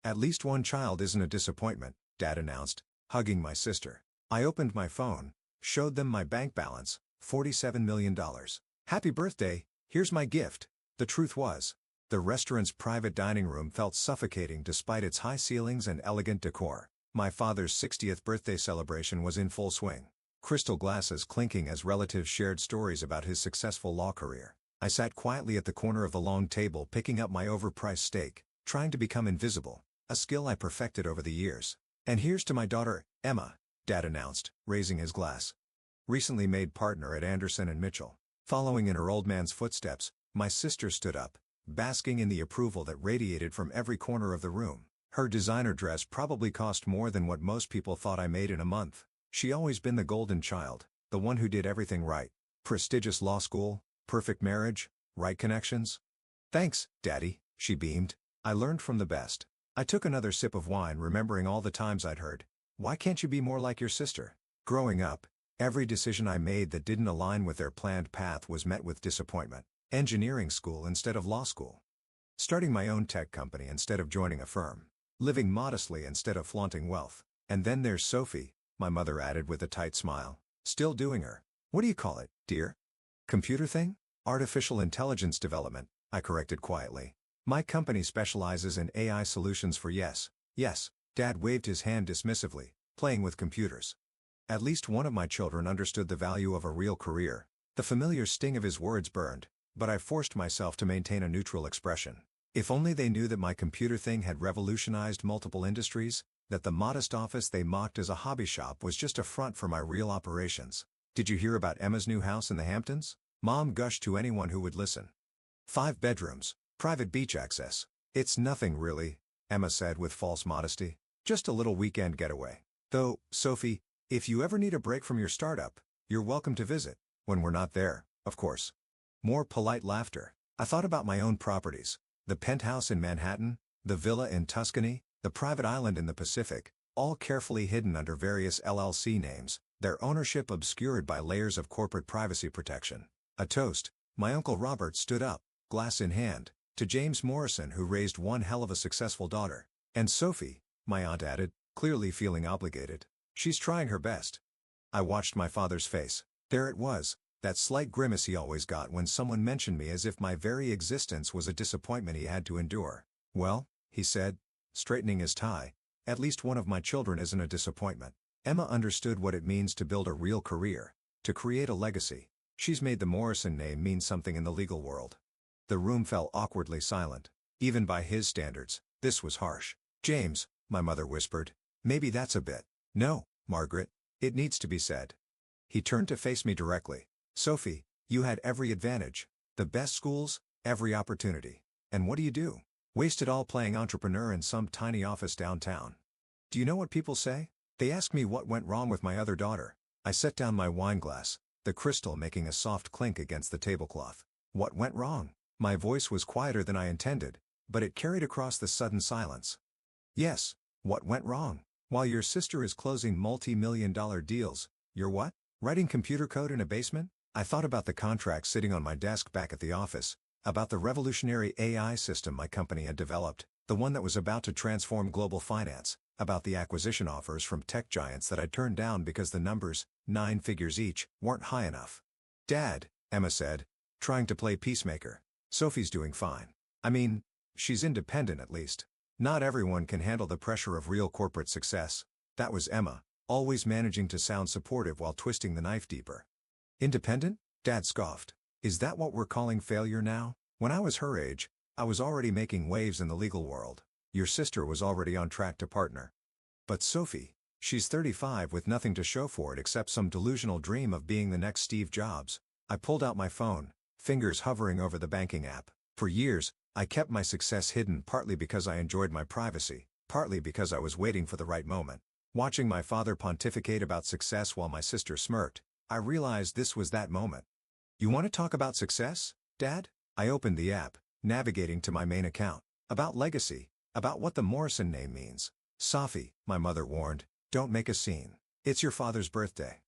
At least one child isn't a disappointment, Dad announced, hugging my sister. I opened my phone, showed them my bank balance, $47 million. Happy birthday, here's my gift. The truth was, the restaurant's private dining room felt suffocating despite its high ceilings and elegant decor. My father's 60th birthday celebration was in full swing. Crystal glasses clinking as relatives shared stories about his successful law career. I sat quietly at the corner of the long table picking up my overpriced steak, trying to become invisible, a skill I perfected over the years. And here's to my daughter, Emma, Dad announced, raising his glass. Recently made partner at Anderson & Mitchell. Following in her old man's footsteps, my sister stood up, basking in the approval that radiated from every corner of the room. Her designer dress probably cost more than what most people thought I made in a month. She always been the golden child, the one who did everything right. Prestigious law school, perfect marriage, right connections. Thanks, Daddy, she beamed. I learned from the best. I took another sip of wine, remembering all the times I'd heard, "Why can't you be more like your sister?" Growing up, every decision I made that didn't align with their planned path was met with disappointment. Engineering school instead of law school. Starting my own tech company instead of joining a firm. Living modestly instead of flaunting wealth. And then there's Sophie, my mother added with a tight smile. Still doing her, what do you call it, dear? Computer thing? Artificial intelligence development, I corrected quietly. My company specializes in AI solutions for yes, Dad waved his hand dismissively, playing with computers. At least one of my children understood the value of a real career. The familiar sting of his words burned, but I forced myself to maintain a neutral expression. If only they knew that my computer thing had revolutionized multiple industries, that the modest office they mocked as a hobby shop was just a front for my real operations. Did you hear about Emma's new house in the Hamptons? Mom gushed to anyone who would listen. 5 bedrooms, private beach access. It's nothing really, Emma said with false modesty. Just a little weekend getaway. Though, Sophie, if you ever need a break from your startup, you're welcome to visit. When we're not there, of course. More polite laughter. I thought about my own properties. The penthouse in Manhattan, the villa in Tuscany, the private island in the Pacific, all carefully hidden under various LLC names, their ownership obscured by layers of corporate privacy protection. A toast, my Uncle Robert stood up, glass in hand, to James Morrison, who raised one hell of a successful daughter. And Sophie, my aunt added, clearly feeling obligated. She's trying her best. I watched my father's face. There it was, that slight grimace he always got when someone mentioned me, as if my very existence was a disappointment he had to endure. Well, he said, straightening his tie, at least one of my children isn't a disappointment. Emma understood what it means to build a real career, to create a legacy. She's made the Morrison name mean something in the legal world. The room fell awkwardly silent. Even by his standards, this was harsh. James, my mother whispered, maybe that's a bit. No, Margaret, it needs to be said. He turned to face me directly. Sophie, you had every advantage. The best schools, every opportunity. And what do? Waste it all playing entrepreneur in some tiny office downtown. Do you know what people say? They ask me what went wrong with my other daughter. I set down my wine glass, the crystal making a soft clink against the tablecloth. What went wrong? My voice was quieter than I intended, but it carried across the sudden silence. Yes, what went wrong? While your sister is closing multi-million-dollar deals, you're what? Writing computer code in a basement? I thought about the contract sitting on my desk back at the office, about the revolutionary AI system my company had developed, the one that was about to transform global finance, about the acquisition offers from tech giants that I'd turned down because the numbers, 9 figures each, weren't high enough. Dad, Emma said, trying to play peacemaker. Sophie's doing fine. I mean, she's independent at least. Not everyone can handle the pressure of real corporate success. That was Emma, always managing to sound supportive while twisting the knife deeper. Independent? Dad scoffed. Is that what we're calling failure now? When I was her age, I was already making waves in the legal world. Your sister was already on track to partner. But Sophie, she's 35 with nothing to show for it except some delusional dream of being the next Steve Jobs. I pulled out my phone, fingers hovering over the banking app. For years, I kept my success hidden, partly because I enjoyed my privacy, partly because I was waiting for the right moment. Watching my father pontificate about success while my sister smirked, I realized this was that moment. You want to talk about success, Dad? I opened the app, navigating to my main account. About legacy, about what the Morrison name means. Sophie, my mother warned, don't make a scene. It's your father's birthday.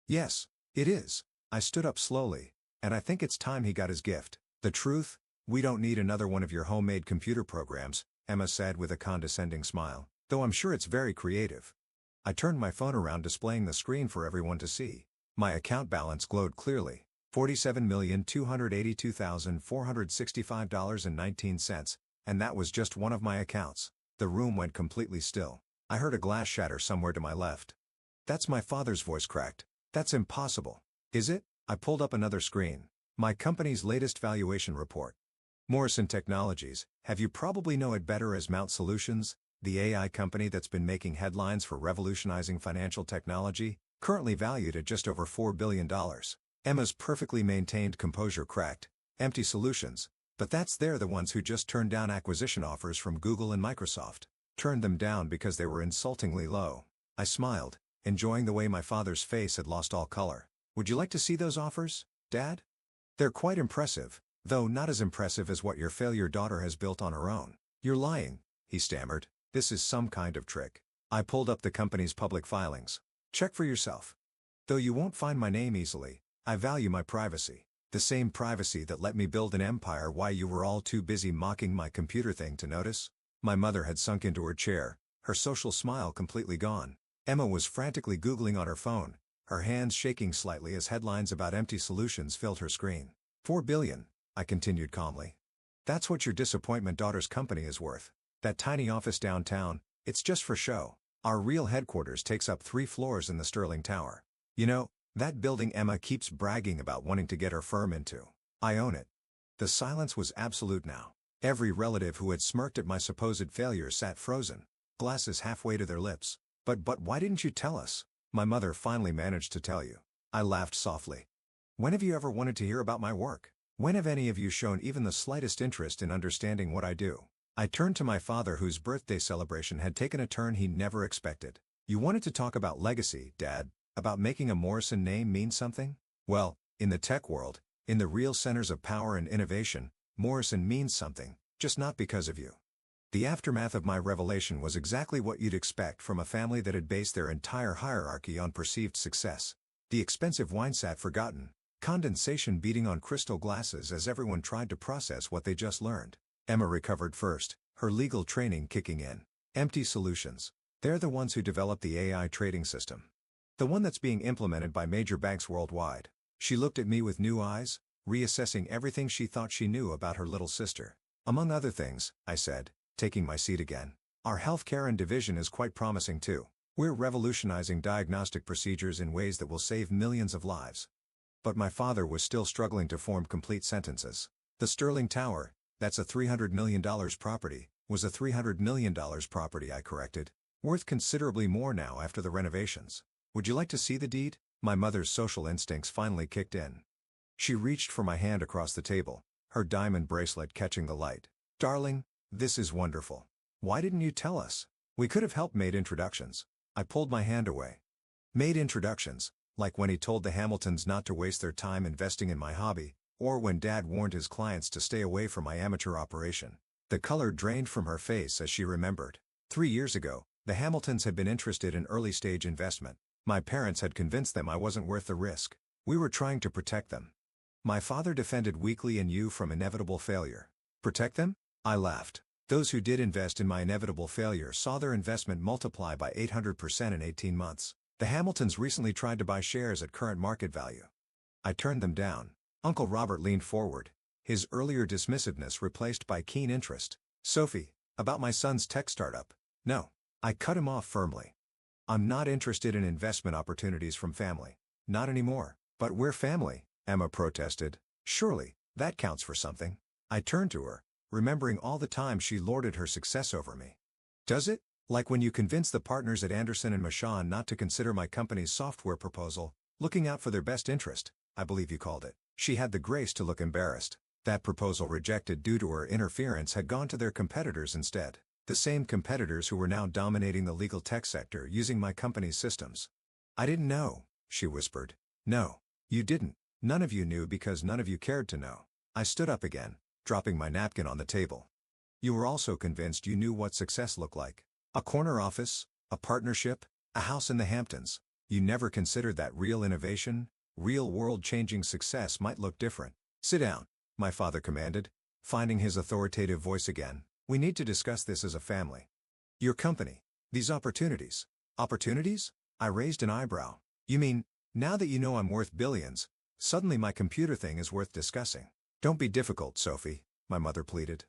Yes, it is. I stood up slowly, and I think it's time he got his gift. The truth, we don't need another one of your homemade computer programs, Emma said with a condescending smile, though I'm sure it's very creative. I turned my phone around, displaying the screen for everyone to see. My account balance glowed clearly, $47,282,465.19, and that was just one of my accounts. The room went completely still. I heard a glass shatter somewhere to my left. That's my father's voice cracked. That's impossible. Is it? I pulled up another screen. My company's latest valuation report. Morrison Technologies, have you probably know it better as Mount Solutions, the AI company that's been making headlines for revolutionizing financial technology, currently valued at just over $4 billion. Emma's perfectly maintained composure cracked. Empty Solutions. But they're the ones who just turned down acquisition offers from Google and Microsoft. Turned them down because they were insultingly low. I smiled, enjoying the way my father's face had lost all color. Would you like to see those offers, Dad? They're quite impressive, though not as impressive as what your failure daughter has built on her own. You're lying, he stammered. This is some kind of trick. I pulled up the company's public filings. Check for yourself. Though you won't find my name easily, I value my privacy. The same privacy that let me build an empire while you were all too busy mocking my computer thing to notice. My mother had sunk into her chair, her social smile completely gone. Emma was frantically Googling on her phone, her hands shaking slightly as headlines about Empty Solutions filled her screen. $4 billion, I continued calmly. That's what your disappointment daughter's company is worth. That tiny office downtown, it's just for show. Our real headquarters takes up 3 floors in the Sterling Tower. You know, that building Emma keeps bragging about wanting to get her firm into. I own it. The silence was absolute now. Every relative who had smirked at my supposed failure sat frozen, glasses halfway to their lips. But why didn't you tell us? My mother finally managed to tell you. I laughed softly. When have you ever wanted to hear about my work? When have any of you shown even the slightest interest in understanding what I do? I turned to my father, whose birthday celebration had taken a turn he never expected. You wanted to talk about legacy, Dad, about making a Morrison name mean something? Well, in the tech world, in the real centers of power and innovation, Morrison means something, just not because of you. The aftermath of my revelation was exactly what you'd expect from a family that had based their entire hierarchy on perceived success. The expensive wine sat forgotten, condensation beating on crystal glasses as everyone tried to process what they just learned. Emma recovered first, her legal training kicking in. Empty Solutions. They're the ones who developed the AI trading system. The one that's being implemented by major banks worldwide. She looked at me with new eyes, reassessing everything she thought she knew about her little sister. Among other things, I said, taking my seat again. Our healthcare and division is quite promising too. We're revolutionizing diagnostic procedures in ways that will save millions of lives. But my father was still struggling to form complete sentences. The Sterling Tower, that's a $300 million property, was a $300 million property, I corrected. Worth considerably more now after the renovations. Would you like to see the deed? My mother's social instincts finally kicked in. She reached for my hand across the table, her diamond bracelet catching the light. Darling, this is wonderful. Why didn't you tell us? We could have helped made introductions. I pulled my hand away. Made introductions, like when he told the Hamiltons not to waste their time investing in my hobby, or when Dad warned his clients to stay away from my amateur operation. The color drained from her face as she remembered. 3 years ago, the Hamiltons had been interested in early-stage investment. My parents had convinced them I wasn't worth the risk. We were trying to protect them. My father defended weakly and you from inevitable failure. Protect them? I laughed. Those who did invest in my inevitable failure saw their investment multiply by 800% in 18 months. The Hamiltons recently tried to buy shares at current market value. I turned them down. Uncle Robert leaned forward, his earlier dismissiveness replaced by keen interest. Sophie, about my son's tech startup. No. I cut him off firmly. I'm not interested in investment opportunities from family. Not anymore. But we're family, Emma protested. Surely, that counts for something. I turned to her, remembering all the time she lorded her success over me. Does it? Like when you convinced the partners at Anderson and Machon not to consider my company's software proposal, looking out for their best interest, I believe you called it. She had the grace to look embarrassed. That proposal rejected due to her interference had gone to their competitors instead. The same competitors who were now dominating the legal tech sector using my company's systems. I didn't know, she whispered. No, you didn't. None of you knew because none of you cared to know. I stood up again, dropping my napkin on the table. You were also convinced you knew what success looked like. A corner office, a partnership, a house in the Hamptons. You never considered that real innovation, real world-changing success might look different. Sit down, my father commanded, finding his authoritative voice again. We need to discuss this as a family. Your company. These opportunities. Opportunities? I raised an eyebrow. You mean, now that you know I'm worth billions, suddenly my computer thing is worth discussing? Don't be difficult, Sophie, my mother pleaded.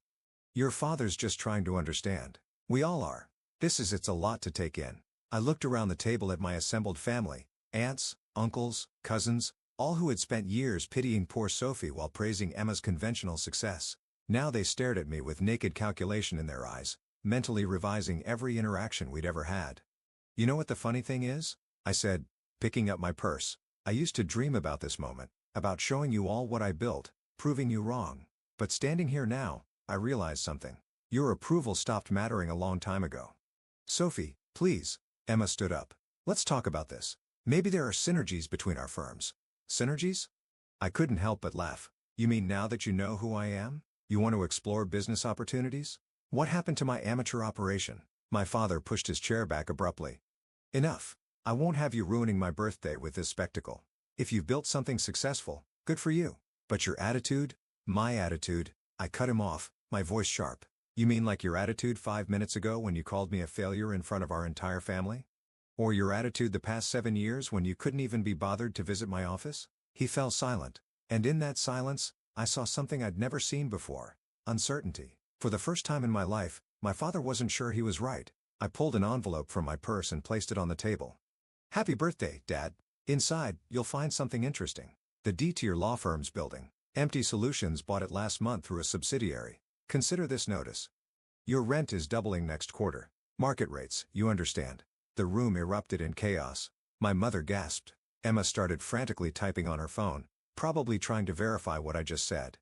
Your father's just trying to understand. We all are. It's a lot to take in. I looked around the table at my assembled family, aunts, uncles, cousins, all who had spent years pitying poor Sophie while praising Emma's conventional success. Now they stared at me with naked calculation in their eyes, mentally revising every interaction we'd ever had. You know what the funny thing is? I said, picking up my purse. I used to dream about this moment, about showing you all what I built, proving you wrong. But standing here now, I realized something. Your approval stopped mattering a long time ago. Sophie, please. Emma stood up. Let's talk about this. Maybe there are synergies between our firms. Synergies? I couldn't help but laugh. You mean now that you know who I am, you want to explore business opportunities? What happened to my amateur operation? My father pushed his chair back abruptly. Enough. I won't have you ruining my birthday with this spectacle. If you've built something successful, good for you. But your attitude? My attitude? I cut him off, my voice sharp. You mean like your attitude 5 minutes ago when you called me a failure in front of our entire family? Or your attitude the past 7 years when you couldn't even be bothered to visit my office? He fell silent. And in that silence, I saw something I'd never seen before. Uncertainty. For the first time in my life, my father wasn't sure he was right. I pulled an envelope from my purse and placed it on the table. Happy birthday, Dad. Inside, you'll find something interesting. The D to your law firm's building. Empty Solutions bought it last month through a subsidiary. Consider this notice. Your rent is doubling next quarter. Market rates, you understand. The room erupted in chaos. My mother gasped. Emma started frantically typing on her phone, probably trying to verify what I just said.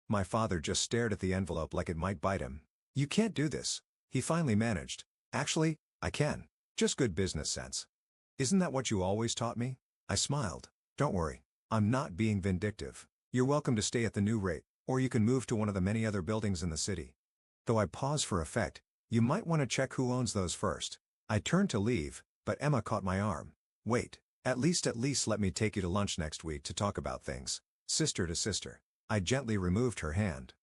My father just stared at the envelope like it might bite him. You can't do this. He finally managed. Actually, I can. Just good business sense. Isn't that what you always taught me? I smiled. Don't worry. I'm not being vindictive. You're welcome to stay at the new rate, or you can move to one of the many other buildings in the city. Though I pause for effect, you might want to check who owns those first. I turned to leave, but Emma caught my arm. Wait, at least let me take you to lunch next week to talk about things. Sister to sister. I gently removed her hand.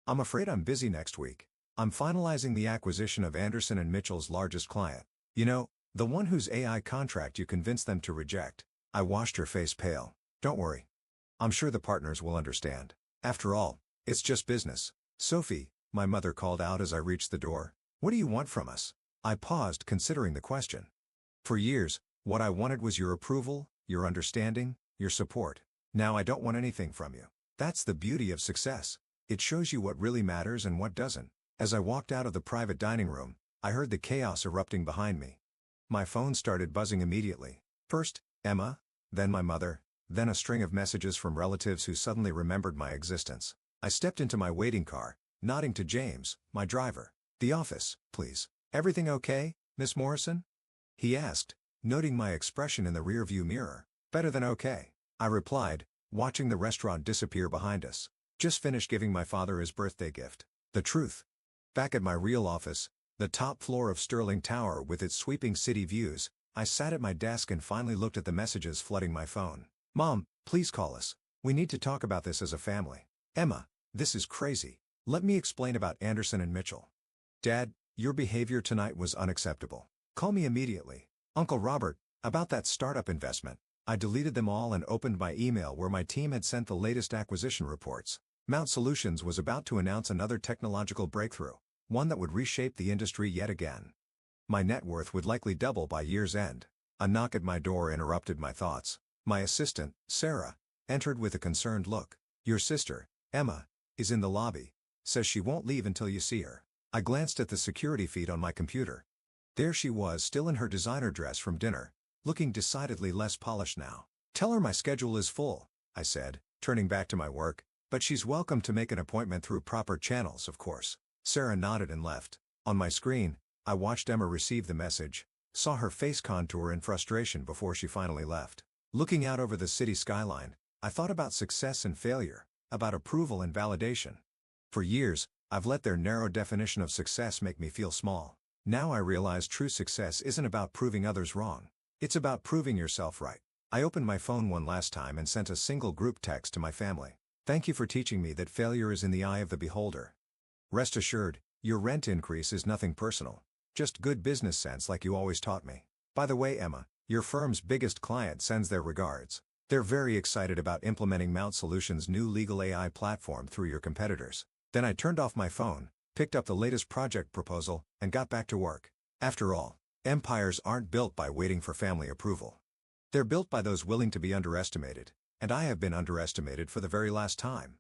I'm afraid I'm busy next week. I'm finalizing the acquisition of Anderson and Mitchell's largest client. You know, the one whose AI contract you convinced them to reject. I washed her face pale. Don't worry. I'm sure the partners will understand. After all, it's just business. Sophie, my mother called out as I reached the door. What do you want from us? I paused, considering the question. For years, what I wanted was your approval, your understanding, your support. Now I don't want anything from you. That's the beauty of success. It shows you what really matters and what doesn't. As I walked out of the private dining room, I heard the chaos erupting behind me. My phone started buzzing immediately. First, Emma, then my mother, then a string of messages from relatives who suddenly remembered my existence. I stepped into my waiting car, nodding to James, my driver. The office, please. Everything okay, Miss Morrison? He asked, noting my expression in the rearview mirror. Better than okay, I replied, watching the restaurant disappear behind us. Just finished giving my father his birthday gift. The truth. Back at my real office, the top floor of Sterling Tower with its sweeping city views, I sat at my desk and finally looked at the messages flooding my phone. Mom, please call us. We need to talk about this as a family. Emma, this is crazy. Let me explain about Anderson and Mitchell. Dad, your behavior tonight was unacceptable. Call me immediately. Uncle Robert, about that startup investment. I deleted them all and opened my email where my team had sent the latest acquisition reports. Mount Solutions was about to announce another technological breakthrough, one that would reshape the industry yet again. My net worth would likely double by year's end. A knock at my door interrupted my thoughts. My assistant, Sarah, entered with a concerned look. Your sister, Emma, is in the lobby. Says she won't leave until you see her. I glanced at the security feed on my computer. There she was, still in her designer dress from dinner, looking decidedly less polished now. Tell her my schedule is full, I said, turning back to my work, but she's welcome to make an appointment through proper channels, of course. Sarah nodded and left. On my screen, I watched Emma receive the message, saw her face contour in frustration before she finally left. Looking out over the city skyline, I thought about success and failure, about approval and validation. For years, I've let their narrow definition of success make me feel small. Now I realize true success isn't about proving others wrong. It's about proving yourself right. I opened my phone one last time and sent a single group text to my family. Thank you for teaching me that failure is in the eye of the beholder. Rest assured, Your rent increase is nothing personal. Just good business sense like you always taught me. By the way, Emma, your firm's biggest client sends their regards. They're very excited about implementing Mount Solutions' new legal AI platform through your competitors. Then I turned off my phone, picked up the latest project proposal, and got back to work. After all, empires aren't built by waiting for family approval. They're built by those willing to be underestimated, and I have been underestimated for the very last time.